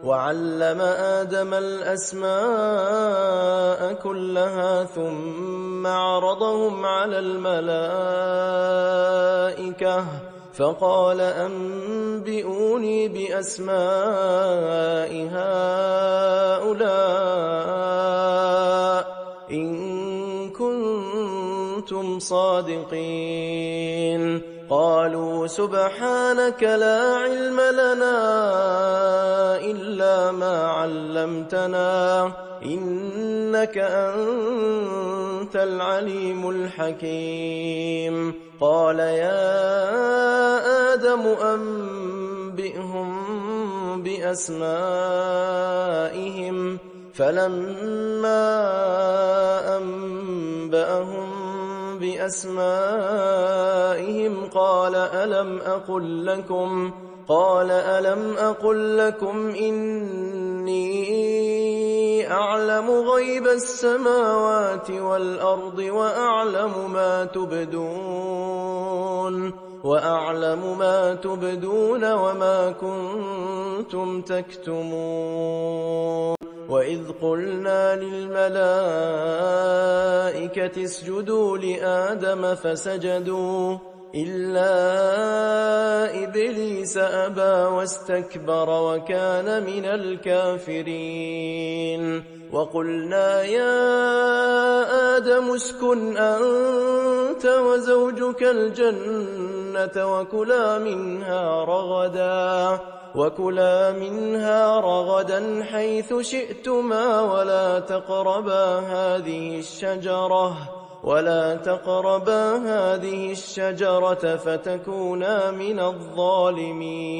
وعلم آدم الأسماء كلها ثم عرضهم على الملائكة فقال أنبئوني بأسماء هؤلاء إن كنتم صادقين. قالوا سبحانك لا علم لنا إلا ما علمتنا إنك أنت العليم الحكيم. قال يا آدم أنبئهم بأسمائهم فلما أنبأهم بأسمائهم قال ألم أقل لكم إني أعلم غيب السماوات والأرض وأعلم ما تبدون وما كنتم تكتمون. وإذ قلنا للملائكة اسجدوا لآدم فسجدوا إلا إبليس أبى واستكبر وكان من الكافرين. وقلنا يا آدم اسكن أنت وزوجك الجنة وكلا منها رغدا حيث شئتما ولا تقربا هذه الشجرة فتكونا من الظالمين.